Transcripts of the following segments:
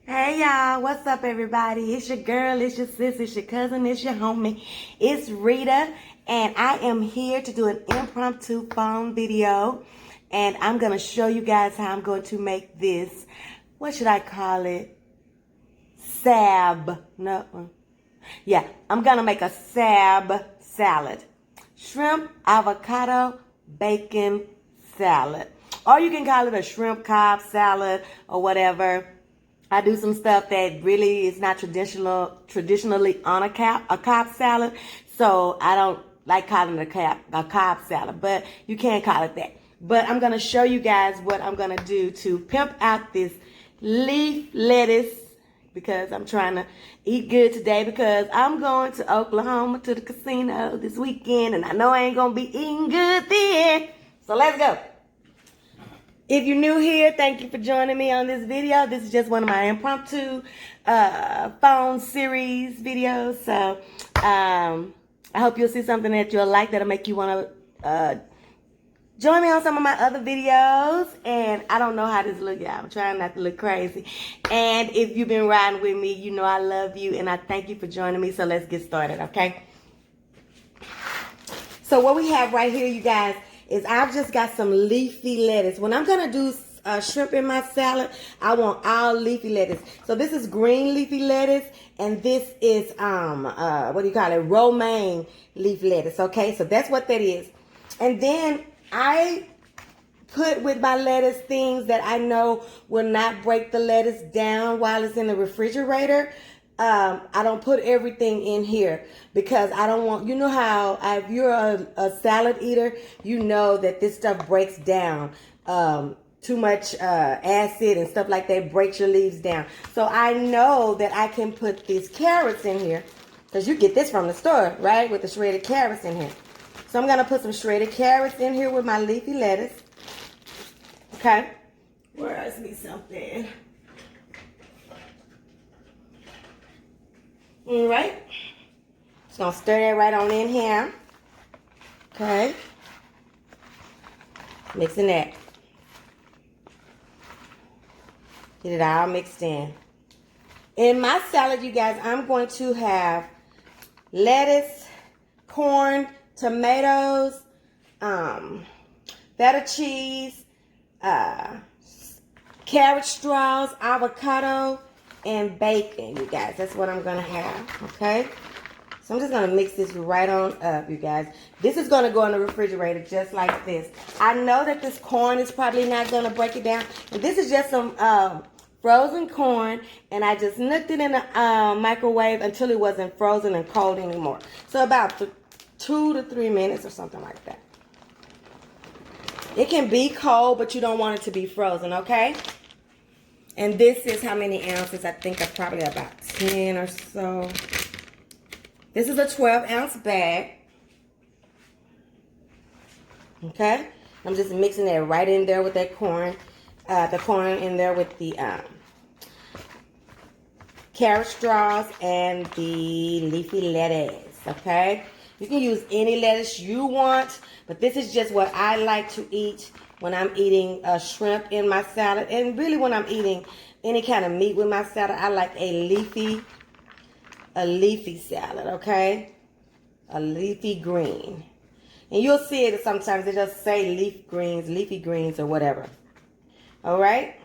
Hey y'all, what's up everybody? It's your girl, it's your sis, it's your cousin, it's your homie. It's Rita, and I am here to do an impromptu phone video. And I'm going to show you guys how I'm going to make this, what should I call it? I'm going to make a Sab salad. Shrimp, avocado, bacon salad. Or you can call it a shrimp Cobb salad or whatever. I do some stuff that really is not traditionally on a Cobb salad, so I don't like calling it a Cobb salad, but you can call it that. But I'm going to show you guys what I'm going to do to pimp out this leaf lettuce, because I'm trying to eat good today, because I'm going to Oklahoma to the casino this weekend, and I know I ain't going to be eating good then. So let's go. If you're new here, thank you for joining me on this video. This is just one of my impromptu phone series videos. So I hope you'll see something that you'll like, that'll make you want to join me on some of my other videos. And I don't know how this looks, y'all. I'm trying not to look crazy. And if you've been riding with me, you know I love you and I thank you for joining me. So let's get started, okay? So what we have right here, you guys, is I've just got some leafy lettuce. When I'm going to do shrimp in my salad, I want all leafy lettuce. So this is green leafy lettuce, and this is, romaine leaf lettuce, okay? So that's what that is. And then I put with my lettuce things that I know will not break the lettuce down while it's in the refrigerator. I don't put everything in here because I don't want, you know how if you're a salad eater, you know that this stuff breaks down. Too much acid and stuff like that breaks your leaves down. So I know that I can put these carrots in here, because you get this from the store, right? With the shredded carrots in here. So I'm going to put some shredded carrots in here with my leafy lettuce. Okay. Where else me something? All right. Just going to stir that right on in here. Okay. Mixing that. Get it all mixed in. In my salad, you guys, I'm going to have lettuce, corn, tomatoes, feta cheese, carrot straws, avocado, and bacon, you guys. That's what I'm going to have, okay? So I'm just going to mix this right on up, you guys. This is going to go in the refrigerator just like this. I know that this corn is probably not going to break it down. And this is just some frozen corn, and I just nooked it in the microwave until it wasn't frozen and cold anymore. So about 2 to 3 minutes or something like that. It can be cold, but you don't want it to be frozen, okay? And this is how many ounces? I think probably about 10 or so. This is a 12-ounce bag. Okay? I'm just mixing that right in there with that corn. The corn in there with the carrot straws and the leafy lettuce. Okay? You can use any lettuce you want, but this is just what I like to eat when I'm eating shrimp in my salad. And really when I'm eating any kind of meat with my salad, I like a leafy salad, okay? A leafy green. And you'll see it sometimes. It just say leafy greens or whatever. All right?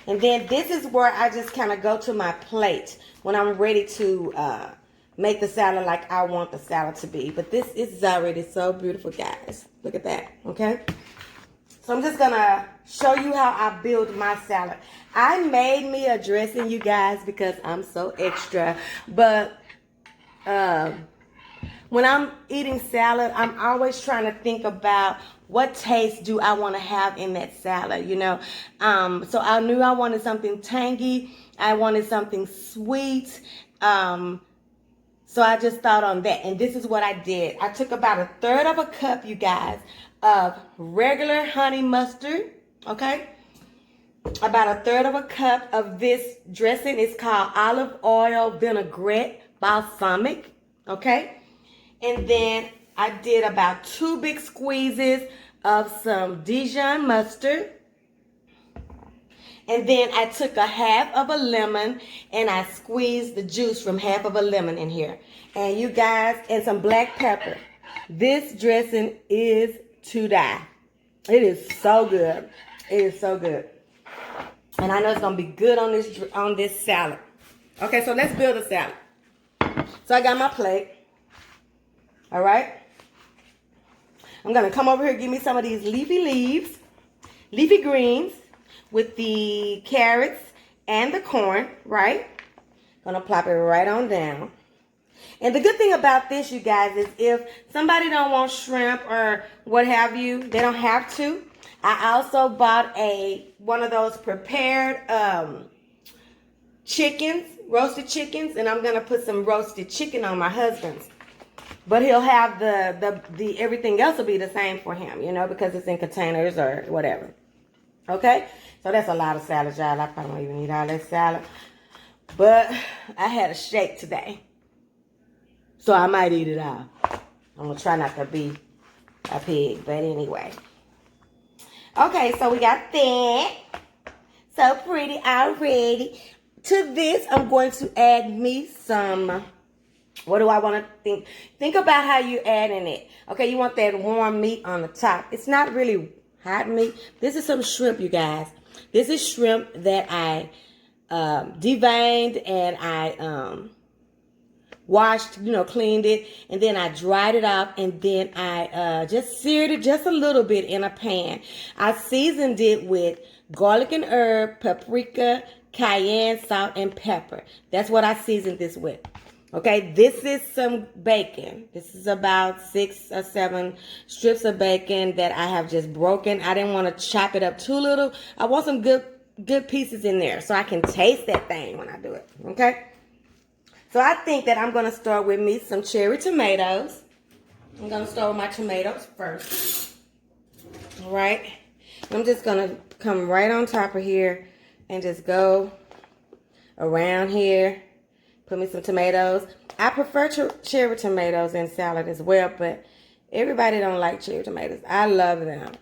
And then this is where I just kind of go to my plate when I'm ready to make the salad like I want the salad to be. But this is already so beautiful, guys. Look at that, okay? So I'm just going to show you how I build my salad. I made me a dressing, you guys, because I'm so extra. But when I'm eating salad, I'm always trying to think about what taste do I want to have in that salad, you know. So I knew I wanted something tangy. I wanted something sweet. So I just thought on that. And this is what I did. I took about 1/3 of a cup, you guys, of regular honey mustard, okay? About 1/3 of a cup of this dressing. It's called Olive Oil Vinaigrette Balsamic, okay? And then I did about 2 big squeezes of some Dijon mustard. And then I took a half of a lemon and I squeezed the juice from half of a lemon in here. And you guys, and some black pepper. This dressing is to die. It is so good. It is so good. And I know it's going to be good on this salad. Okay, so let's build a salad. So I got my plate. All right. I'm going to come over here and give me some of these leafy greens with the carrots and the corn, right? Gonna plop it right on down. And the good thing about this, you guys, is if somebody don't want shrimp or what have you, they don't have to. I also bought one of those prepared chickens, roasted chickens, and I'm gonna put some roasted chicken on my husband's. But he'll have the everything else will be the same for him, you know, because it's in containers or whatever. Okay? So that's a lot of salad, y'all. I probably won't even eat all that salad. But I had a shake today. So I might eat it all. I'm going to try not to be a pig. But anyway. Okay, so we got that. So pretty already. To this, I'm going to add me some... What do I want to think? Think about how you adding it. Okay, you want that warm meat on the top. It's not really hot meat. This is some shrimp, you guys. This is shrimp that I deveined and I washed, you know, cleaned it. And then I dried it off. And then I just seared it just a little bit in a pan. I seasoned it with garlic and herb, paprika, cayenne, salt, and pepper. That's what I seasoned this with. Okay, this is some bacon. This is about 6 or 7 strips of bacon that I have just broken. I didn't want to chop it up too little. I want some good pieces in there so I can taste that thing when I do it. Okay, so I think that I'm going to start with me some cherry tomatoes. I'm going to start with my tomatoes first. All right, I'm just going to come right on top of here and just go around here. Put me some tomatoes. I prefer cherry tomatoes in salad as well, but everybody don't like cherry tomatoes. I love them.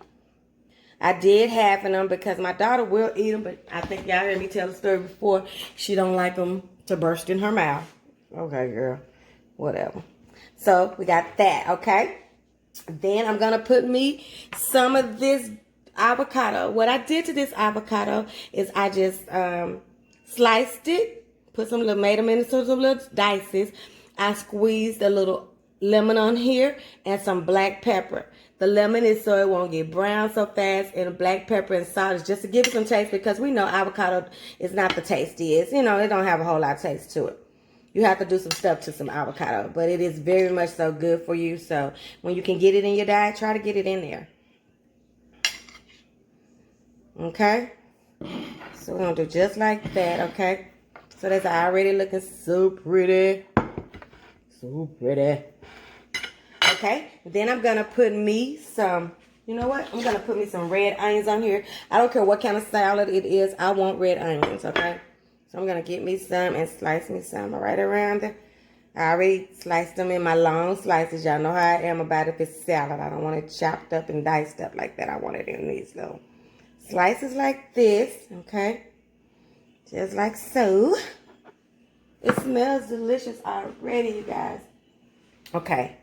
I did half of them because my daughter will eat them, but I think y'all heard me tell the story before. She don't like them to burst in her mouth. Okay, girl. Whatever. So, we got that, okay? Then I'm going to put me some of this avocado. What I did to this avocado is I just sliced it. Made them into some little dices. I squeezed a little lemon on here and some black pepper. The lemon is so it won't get brown so fast, and black pepper and salt is just to give it some taste because we know avocado is not the tastiest. You know, it don't have a whole lot of taste to it. You have to do some stuff to some avocado, but it is very much so good for you. So when you can get it in your diet, try to get it in there. Okay? So we're going to do just like that, okay? So that's already looking so pretty. So pretty. Okay. Then I'm going to put me some, you know what? I'm going to put me some red onions on here. I don't care what kind of salad it is. I want red onions, okay? So I'm going to get me some and slice me some right around it. I already sliced them in my long slices. Y'all know how I am about if it's salad. I don't want it chopped up and diced up like that. I want it in these little slices like this, okay? Just like so. It smells delicious already, you guys. Okay.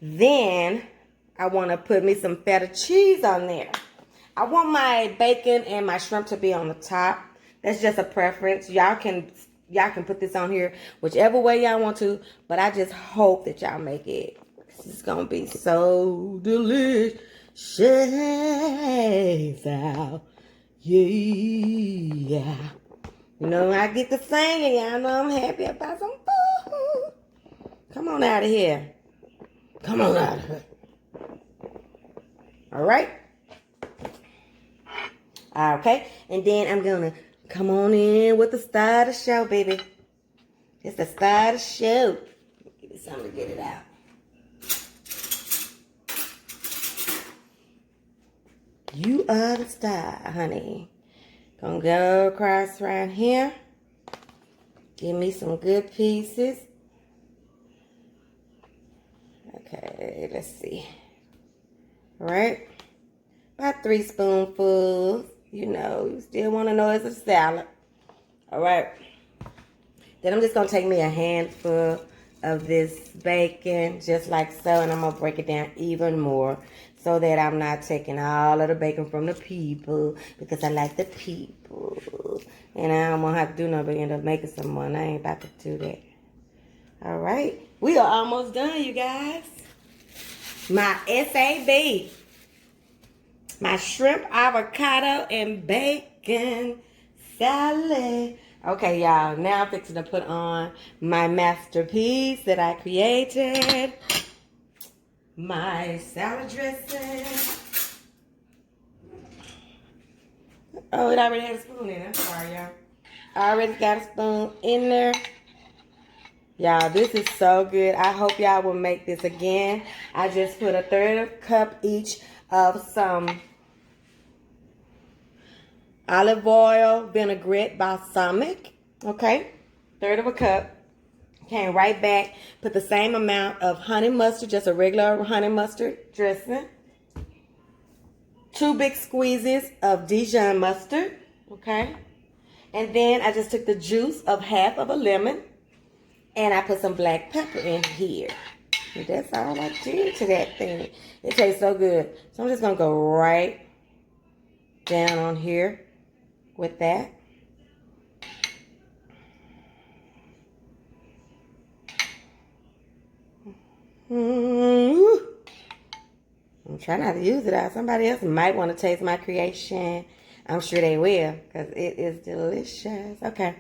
Then I want to put me some feta cheese on there. I want my bacon and my shrimp to be on the top. That's just a preference. Y'all can put this on here whichever way y'all want to. But I just hope that y'all make it. This is going to be so delicious. Yeah. You know, when I get to singing, y'all know I'm happy about some food. Come on out of here. Come on out of here. All right. Okay. And then I'm going to come on in with the star of the show, baby. It's the star of the show. Give me something to get it out. You are the star, honey. Gonna go across right here. Give me some good pieces. let's see. All right. About 3 spoonfuls. you still want to know it's a salad. All right. Then I'm just going to take me a handful of this bacon, just like so, and I'm going to break it down even more so that I'm not taking all of the bacon from the people, because I like the people. And I don't want to have to do nothing but end up making some more, and I ain't about to do that. All right. We are almost done, you guys. My SAB. My shrimp, avocado, and bacon salad. Okay, y'all. Now I'm fixing to put on my masterpiece that I created. My salad dressing. Oh, it already had a spoon in it. I'm sorry, y'all. I already got a spoon in there. Y'all, this is so good. I hope y'all will make this again. I just put a third cup each of some olive oil, vinaigrette, balsamic. Okay, third of a cup. Came right back. Put the same amount of honey mustard, just a regular honey mustard dressing. 2 big squeezes of Dijon mustard. Okay, and then I just took the juice of half of a lemon. And I put some black pepper in here. And that's all I did to that thing. It tastes so good. So I'm just going to go right down on here with that. I'm trying not to use it out. Somebody else might want to taste my creation. I'm sure they will, because it is delicious. Okay.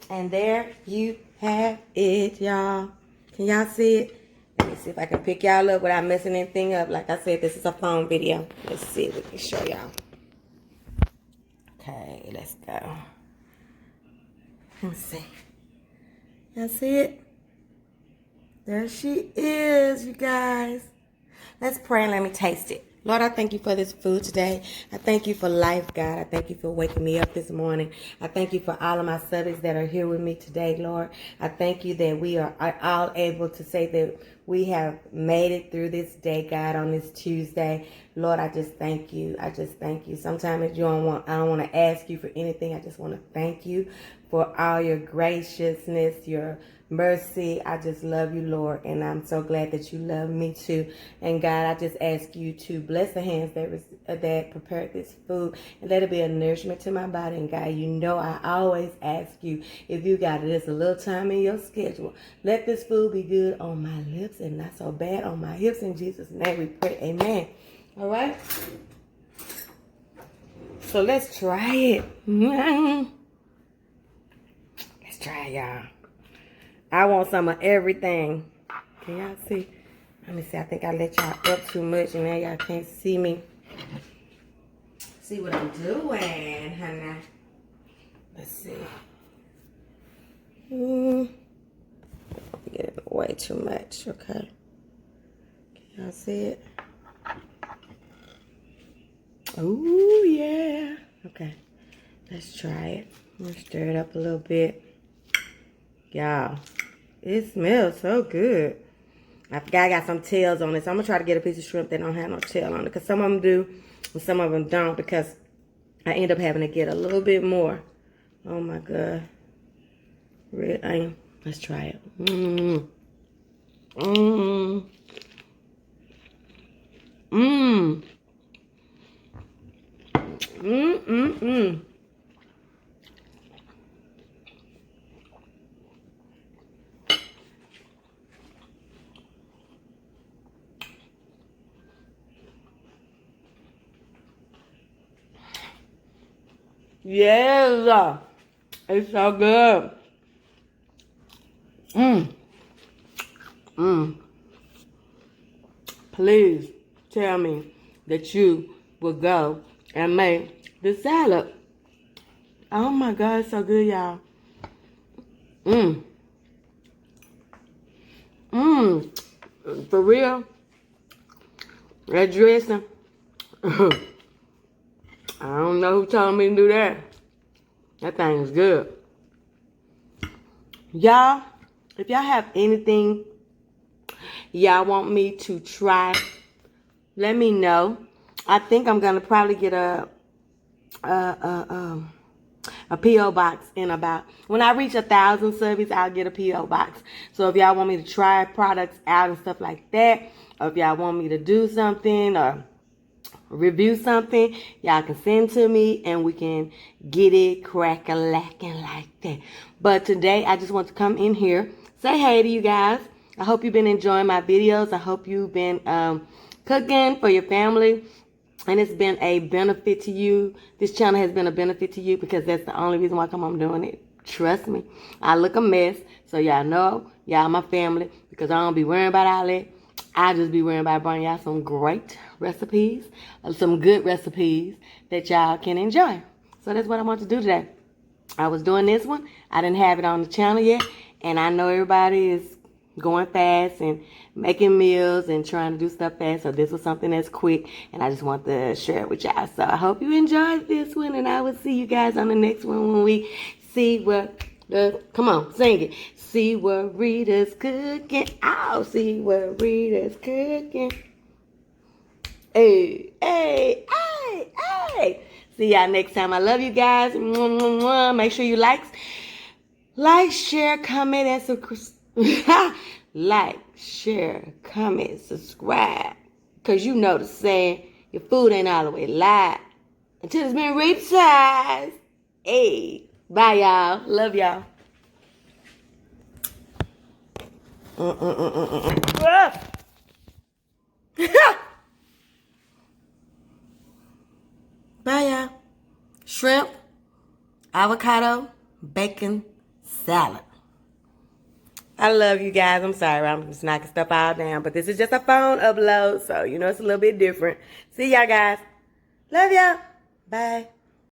And there you have it, y'all. Can y'all see it? Let me see if I can pick y'all up without messing anything up. Like I said, this is a phone video. Let's see if we can show y'all. Okay, let's go. Let's see. Y'all see it? There she is, you guys. Let's pray and let me taste it. Lord, I thank you for this food today. I thank you for life, God. I thank you for waking me up this morning. I thank you for all of my subjects that are here with me today, Lord. I thank you that we are all able to say that we have made it through this day, God, on this Tuesday. Lord, I just thank you. I just thank you. Sometimes I don't want to ask you for anything. I just want to thank you for all your graciousness, your mercy. I just love you, Lord, and I'm so glad that you love me too. And God, I just ask you to bless the hands that prepared this food, and let it be a nourishment to my body. And God, you know I always ask you, if you got just a little time in your schedule, let this food be good on my lips and not so bad on my hips. In Jesus' name we pray, amen. All right, so let's try it. Let's try it, y'all. I want some of everything. Can y'all see? Let me see. I think I let y'all up too much and now y'all can't see me. See what I'm doing, honey. Let's see. Get it way too much. Okay. Can y'all see it? Ooh, yeah. Okay. Let's try it. Let's stir it up a little bit. Y'all, it smells so good. I forgot I got some tails on it, so I'm going to try to get a piece of shrimp that don't have no tail on it, because some of them do and some of them don't, because I end up having to get a little bit more. Oh my God. Red onion. Let's try it. Mmm. Mmm. Mmm. Mmm. Mmm. Mmm. Yes, it's so good. Please tell me that you will go and make the salad. Oh my God, it's so good, y'all. For real, that dressing. I don't know who told me to do that. That thing is good. Y'all, if y'all have anything y'all want me to try, let me know. I think I'm gonna probably get a P.O. box in about, when I reach 1,000 subbies, I'll get a P.O. box. So if y'all want me to try products out and stuff like that, or if y'all want me to do something or review something, y'all can send to me and we can get it crack-a-lacking like that. But today, I just want to come in here, say hey to you guys. I hope you've been enjoying my videos. I hope you've been cooking for your family. And it's been a benefit to you. This channel has been a benefit to you because that's the only reason why I'm doing it. Trust me. I look a mess. So y'all know, y'all my family. Because I don't be worrying about all that. I just be worrying about bringing y'all some great recipes. Some good recipes that y'all can enjoy. So that's what I want to do today. I was doing this one. I didn't have it on the channel yet. And I know everybody is going fast and making meals and trying to do stuff fast. So this was something that's quick. And I just want to share it with y'all. So I hope you enjoyed this one. And I will see you guys on the next one when we see what come on, sing it. See what Rita's cooking. I'll see what Rita's cooking. Hey, hey, hey, hey. See y'all next time. I love you guys. Make sure you like, share, comment, and subscribe. Like, share, comment, subscribe. Because you know the saying, your food ain't all the way live until it's been resized. Hey, bye y'all. Love y'all. Bye y'all. Shrimp, avocado, bacon, salad. I love you guys. I'm sorry. I'm just knocking stuff all down. But this is just a phone upload. So, you know, it's a little bit different. See y'all guys. Love y'all. Bye.